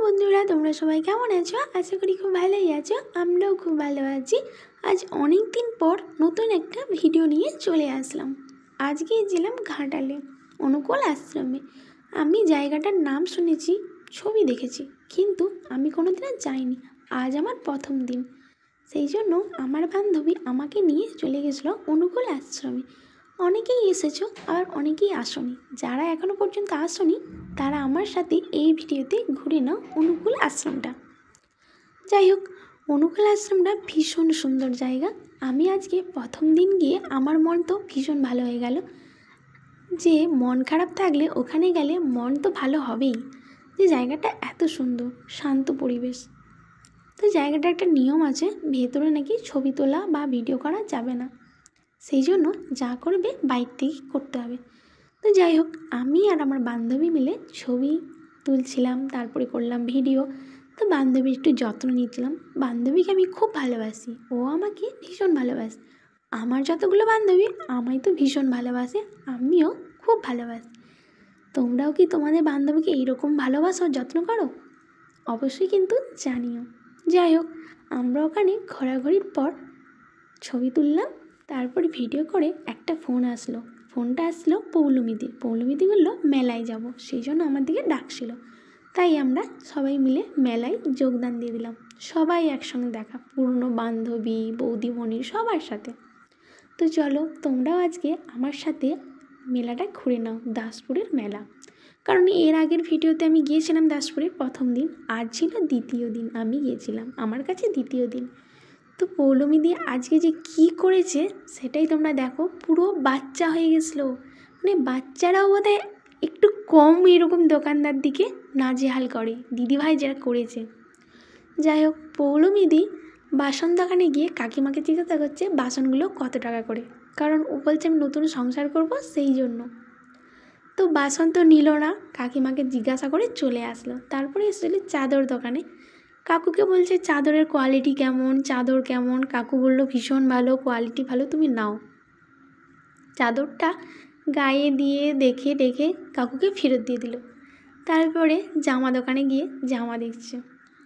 বন্ধুরা, তোমরা সবাই কেমন আছো? আশা করি খুব ভালোই আছো। আমরাও খুব ভালো আছি। আজ অনেক দিন পর নতুন একটা ভিডিও নিয়ে চলে আসলাম। আজকে ছিলাম ঘাটালে অনুকূল আশ্রমে। আমি জায়গাটার নাম শুনেছি, ছবি দেখেছি, কিন্তু আমি কোনোদিনও যাইনি। আজ আমার প্রথম দিন। সেই জন্য আমার বান্ধবী আমাকে নিয়ে চলে গেছিলো অনুকূল আশ্রমে। অনেকেই এসেছো আর অনেকেই আসনি। যারা এখনও পর্যন্ত আসনি তারা আমার সাথে এই ভিডিওতে ঘুরে নাও অনুকূল আশ্রমটা। যাই হোক, অনুকূল আশ্রমটা ভীষণ সুন্দর জায়গা। আমি আজকে প্রথম দিন গিয়ে আমার মন তো ভীষণ ভালো হয়ে গেল। যে মন খারাপ থাকলে ওখানে গেলে মন তো ভালো হবেই। যে জায়গাটা এত সুন্দর, শান্ত পরিবেশ। তো জায়গাটা একটা নিয়ম আছে, ভেতরে নাকি ছবি তোলা বা ভিডিও করা যাবে না। সেই জন্য যা করবে বাইরে থেকে করতে হবে। তো যাই হোক, আমি আর আমার বান্ধবী মিলে ছবি তুলছিলাম, তারপরে করলাম ভিডিও। তো বান্ধবীর একটু যত্ন নিচ্ছিলাম। বান্ধবীকে আমি খুব ভালোবাসি, ও আমাকে ভীষণ ভালোবাসে। আমার যতগুলো বান্ধবী আমায় তো ভীষণ ভালোবাসে, আমিও খুব ভালোবাসি। তোমরাও কি তোমাদের বান্ধবীকে এইরকম ভালোবাসো, যত্ন করো? অবশ্যই কিন্তু জানিও। যাই হোক, আমরা ওখানে ঘোরাঘুরির পর ছবি তুললাম, তারপরে ভিডিও করে একটা ফোনটা আসলো পৌলমিদি বললো মেলায় যাব, সেই জন্য আমার দিকে ডাকছিল। তাই আমরা সবাই মিলে মেলায় যোগদান দিয়ে দিলাম। সবাই একসঙ্গে দেখা, পুরনো বান্ধবী, বৌদিমণি, সবার সাথে। তো চলো তোমরাও আজকে আমার সাথে মেলাটা ঘুরে নাও, দাসপুরের মেলা। কারণ এর আগের ভিডিওতে আমি গিয়েছিলাম দাসপুরের প্রথম দিন, আজ ছিল দ্বিতীয় দিন আমি গিয়েছিলাম, আমার কাছে দ্বিতীয় দিন। তো পৌলমিদি আজকে যে কি করেছে সেটাই তোমরা দেখো। পুরো বাচ্চা হয়ে গেছিলো, মানে বাচ্চারাও বোধহয় একটু কম এরকম দোকানদার দিকে নাজেহাল করে, দিদিভাই যারা করেছে। যাই হোক, পৌলমিদি বাসন দোকানে গিয়ে কাকিমাকে জিজ্ঞাসা করছে বাসনগুলো কত টাকা করে, কারণ ও বলছে আমি নতুন সংসার করব, সেই জন্য। তো বাসন তো নিল না, কাকিমাকে জিজ্ঞাসা করে চলে আসলো। তারপরে এসেছিলো চাদর দোকানে, কাকুকে বলছে চাদরের কোয়ালিটি কেমন, চাদর কেমন। কাকু বললো ভীষণ ভালো, কোয়ালিটি ভালো, তুমি নাও। চাদরটা গায়ে দিয়ে দেখে কাকুকে ফেরত দিয়ে দিল। তারপরে জামা দোকানে গিয়ে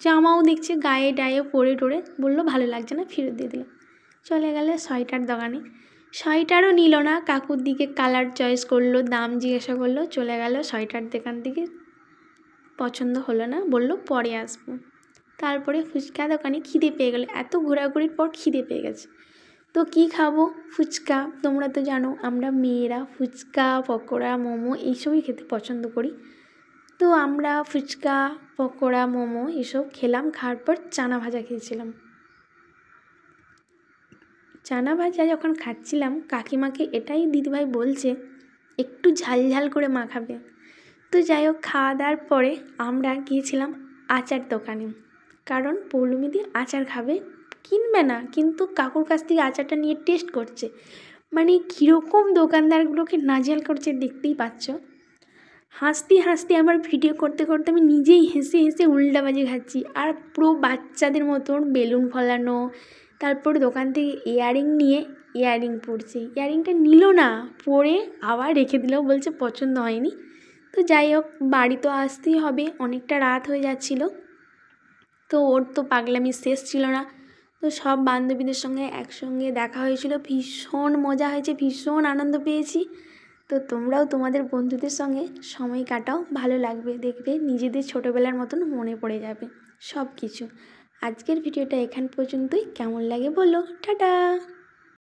জামাও দেখছে গায়ে ডায়ে পরে টোরে, বললো ভালো লাগছে না, ফেরত দিয়ে দিল। চলে গেলে সোয়েটার দোকানে, সোয়েটারও নিল না, কাকুর দিকে কালার চয়েস করলো, দাম জিজ্ঞাসা করলো, চলে গেল সোয়েটার দোকান থেকে। পছন্দ হলো না, বললো পরে আসবো। তারপরে ফুচকা দোকানে খিদে পেয়ে গেলো, এত ঘোরাঘুরির পর খিদে পেয়ে গেছে। তো কি খাবো? ফুচকা। তোমরা তো জানো আমরা মেয়েরা ফুচকা, পকোড়া, মোমো এইসবই খেতে পছন্দ করি। তো আমরা ফুচকা, পকোড়া, মোমো এসব খেলাম। খাওয়ার পর চানা ভাজা খেয়েছিলাম। চানা ভাজা যখন খাচ্ছিলাম, কাকিমাকে এটাই দিদিভাই বলছে একটু ঝাল ঝাল করে মাখাবে। তো যাই হোক, খাওয়া দাওয়ার পরে আমরা গিয়েছিলাম আচার দোকানে, কারণ পৌলমিদি আচার খাবে, কিনবে না, কিন্তু কাকুর কাছ থেকে আচারটা নিয়ে টেস্ট করছে। মানে কীরকম দোকানদারগুলোকে নাজেহাল করছে দেখতেই পাচ্ছ। হাসতে আমার ভিডিও করতে করতে আমি নিজেই হেসে উল্টাবাজি খাচ্ছি। আর পুরো বাচ্চাদের মতন বেলুন ফলানো, তারপর দোকান থেকে ইয়াররিং নিয়ে ইয়াররিং পরছে, ইয়াররিংটা নিল না, পরে আবার রেখে দিলেও বলছে পছন্দ হয়নি। তো যাই হোক, বাড়ি তো আসতেই হবে, অনেকটা রাত হয়ে যাচ্ছিল। তো ওর তো পাগলামি শেষ ছিল না। তো সব বান্ধবীদের সঙ্গে একসঙ্গে দেখা হয়েছিল, ভীষণ মজা হয়েছে, ভীষণ আনন্দ পেয়েছি। তো তোমরাও তোমাদের বন্ধুদের সঙ্গে সময় কাটাও, ভালো লাগবে, দেখবে নিজেদের ছোটোবেলার মতন মনে পড়ে যাবে সব কিছু। আজকের ভিডিওটা এখান পর্যন্তই, কেমন লাগে বলো, টাটা।